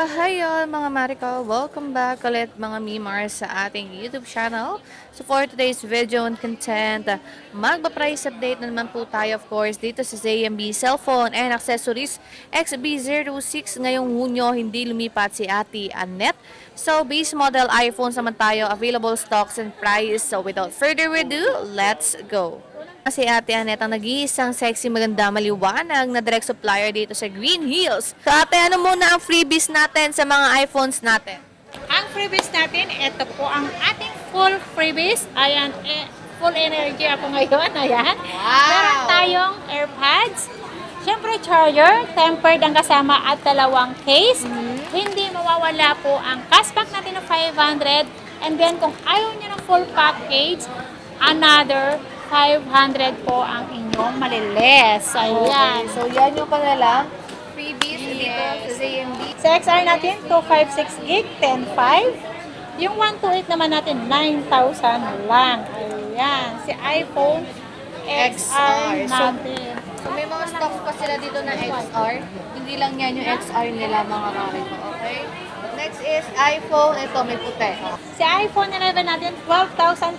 Hi all mga Mariko! Welcome back ulit mga Mimars sa ating YouTube channel. So for today's video and content, magpa-price update na naman po tayo of course dito sa ZMB Cellphone and Accessories XB06 ngayong Hunyo hindi lumipat si Ate Annette. So base model iPhones naman tayo, available stocks and price. So without further ado, let's go! Si Ate Annette ang nag-iisang sexy, maganda, maliwanag na direct supplier dito sa Green Hills. So ate, ano muna ang freebies natin sa mga iPhones natin? Ang freebies natin, ito po ang ating full freebies. Ayan, full energy ako ngayon. Ayan. Meron tayong AirPods. Siyempre, charger, tempered ang kasama at dalawang case. Hindi mawawala po ang cashback natin ng 500. And then, kung ayaw nyo ng full package, another 500 po ang inyong maliles. Ayan. So yan yung kanilang freebies dito sa ZMB. Sa XR natin, 256 gig, 10.5. Yung 128 naman natin, 9,000 lang. Ayan. Si iPhone XR natin. So may mga stocks pa sila dito na XR. Hindi lang yan yung XR nila mga Mariko. Okay? Next is iPhone. Ito, may puti. Si iPhone 11 natin, 12,500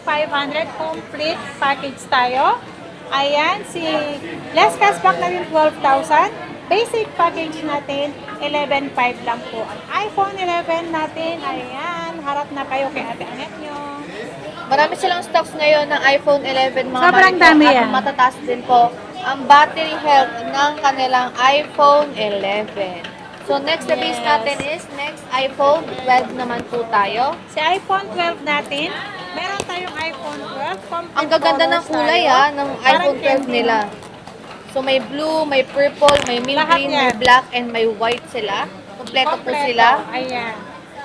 complete package tayo. Ayan, si less cashback natin 12,000. Basic package natin, 11,500 lang po. Ang iPhone 11 natin, ayan, harap na kayo kay Ate Annette nyo. Marami silang stocks ngayon ng iPhone 11 mga Sobrang Mariko. dami At yan. matataas din po ang battery health ng kanilang iPhone 11. So next na base natin is next iPhone 12 naman po tayo. Si iPhone 12 natin, meron tayong iPhone 12. Complete Ang gaganda ng colors kulay tayo. ng Parang iPhone 12 candy. nila. So may blue, may purple, may mint Lahat green, yan. may black, and may white sila. Kompleto po sila. Ayan.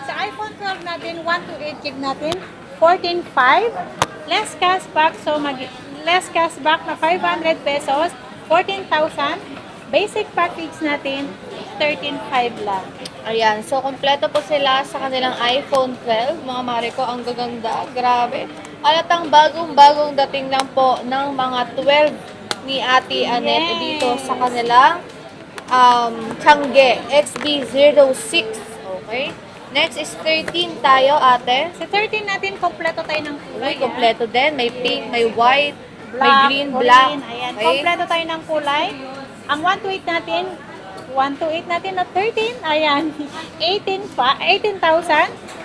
Sa iPhone 12 natin, 128 gig natin, 14.5. Less cashback, so less cashback na 500 pesos, 14,000. Basic package natin, 13.5 lang. Ayan, so kompleto po sila sa kanilang iPhone 12. Mga Mariko, ang gaganda. Grabe. Alatang bagong-bagong dating lang po ng mga 12 ni Ate Annette dito sa kanilang Changge XB06. Okay? Next is 13 tayo, ate. Sa 13 natin, kompleto tayo ng kulay. Uy, kompleto din. May pink, may white, may Black, green, black. Ayan, Okay? kompleto tayo ng kulay. Ang 128 natin na 13, ayan, 18,000.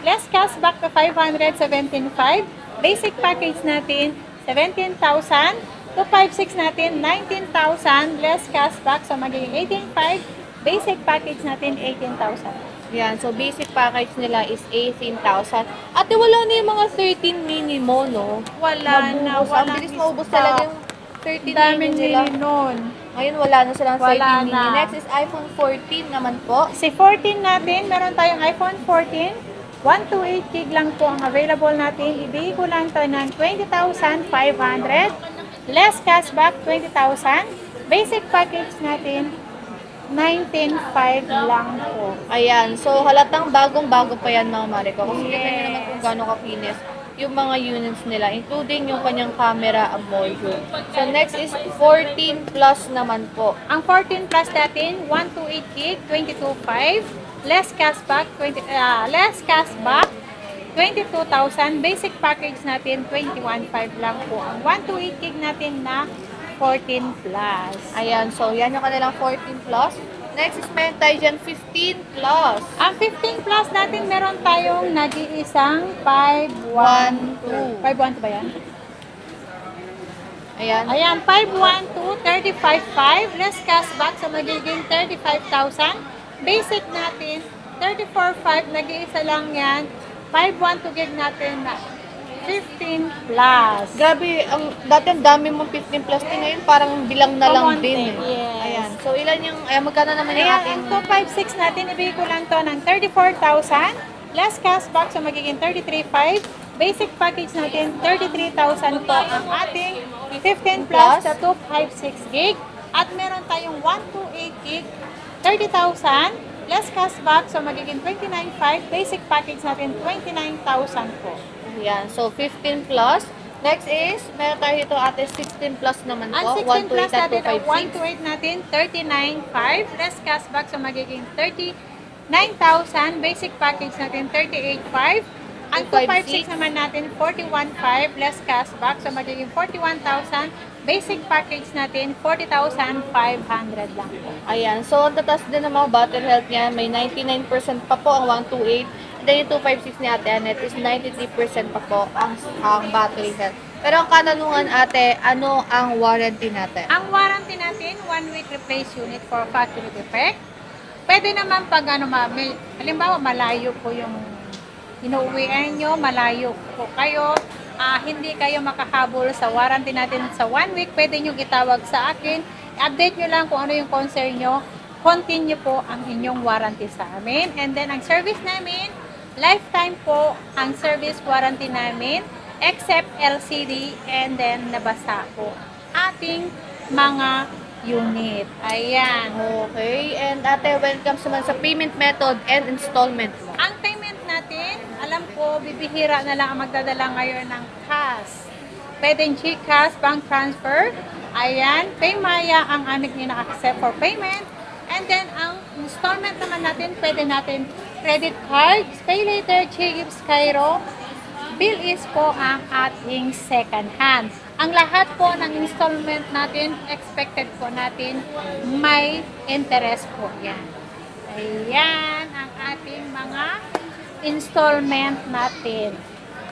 Less cashback na 517.5. Basic package natin, 17,000. 256 natin, 19,000. Less cashback, so magiging 18,500. Basic package natin, 18,000. Yan, so basic package nila is 18,000. Ate, wala na yung mga 13 mini mo, no? Wala na, Naubos. Ang walang bilis maubos stock. talaga yung 13 Daming mini nila. mini nun. Ngayon, wala na silang 13 Wala mini. na. Next is iPhone 14 naman po. Si 14 natin, meron tayong iPhone 14. 128 gig lang po ang available natin. Ibigay ko lang ito ng 20,500. Less cashback, 20,000. Basic package natin, 19,500 lang po. Ayan, so halatang bagong-bago pa yan mga Mariko. Kasi tignan nyo naman kung gaano kapinis yung mga units nila, including yung kanyang camera module. So next is 14 Plus naman po. Ang 14 Plus natin, 128 gig, 22,500. Less cashback, 22,000. Basic package natin, 21,500 lang po. Ang 128 gig natin na 14 Plus. Ayan, so yan yung kanilang 14 Plus. Next is meron tayo dyan 15 Plus. Ang 15 Plus natin, meron tayong nag-iisang 512. 512 ba yan? Ayan. Ayan, 512, 35,500. Less cashback, so magiging 35,000. Basic natin, 34,500. Nag-iisa lang yan. 512 gig natin na 15 Plus. Grabe, dati ang dami mong 15 Plus din ngayon, parang bilang na lang Common din. thing, yes. Ayan, so ilan yung, magkano naman yung Ayan, ating... ang 256 natin, ibigay ko lang to ng 34,000. Less cashback, so magiging 33,500. Basic package natin, 33,000 po ang ating 15 plus sa 256 gig. At meron tayong 128 gig, 30,000. Less cashback, so magiging 29,500. Basic package natin, 29,000 po. Ayan, so 15 Plus. Next is, meron tayo dito ate 16 Plus naman Ang po. 16 plus 128 at natin, ang 256. 128 natin, 39,500. Less cashback, so magiging 9,000. Basic package natin, 38,500. Ang 256 naman natin, 41,500 less cashback. So, magiging 41,000. Basic package natin, 40,500 lang po. Ayan. So, ang tatas din ng mga battery health niya, may 99% pa po ang 128. And then yung 256 ni Ate Annette is 93% pa po ang battery health. Pero ang katanungan, ate, ano ang warranty natin? Ang warranty natin, 1 week replace unit for factory defect. Pwede naman pag may, halimbawa malayo po yung inuuwian nyo, malayo po kayo, hindi kayo makahabol sa warranty natin sa 1 week, pwede nyo itawag sa akin, update nyo lang kung ano yung concern nyo, continue po ang inyong warranty sa amin. And then ang service namin, lifetime po ang service warranty namin, except LCD and then nabasa po ating mga unit. Ayan. Okay. And ate, when it comes naman sa payment method and installment mo? Ang payment natin, alam ko, bibihira na lang ang magdadala ngayon ng cash. Pwedeng GCash, bank transfer. Ayan. Paymaya ang aming ina-accept for payment. And then, ang installment naman natin, pwede natin credit card, pay later, Gives, Cairo. Bill is po ang ating second hand. Ang lahat po ng installment natin, expected po natin, may interest po yan. Ayan ang ating mga installment natin.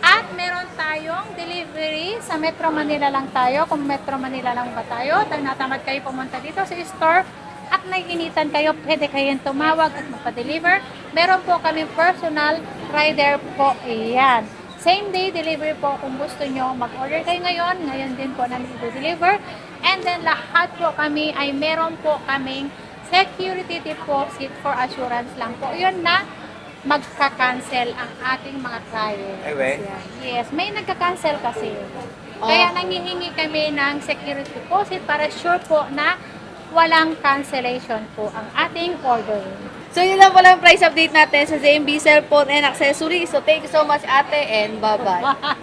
At meron tayong delivery sa Metro Manila lang tayo. Kung Metro Manila lang ba tayo, natamad kayo pumunta dito sa store at naiinitan kayo, pwede kayong tumawag at magpa-deliver. Meron po kami personal rider po. Ayan. Same day delivery po kung gusto nyo. Mag-order kayo ngayon din po namin i-deliver. And then lahat po kami ay meron po kaming security deposit for assurance lang po. Yun na magka-cancel ang ating mga clients. Yan. Yes, may nagka-cancel kasi. Kaya nangihingi kami ng security deposit para sure po na walang cancellation po ang ating order. So, yun lang pala ang price update natin sa ZMB Cellphone and Accessories. So, thank you so much, ate, and bye-bye. Bye!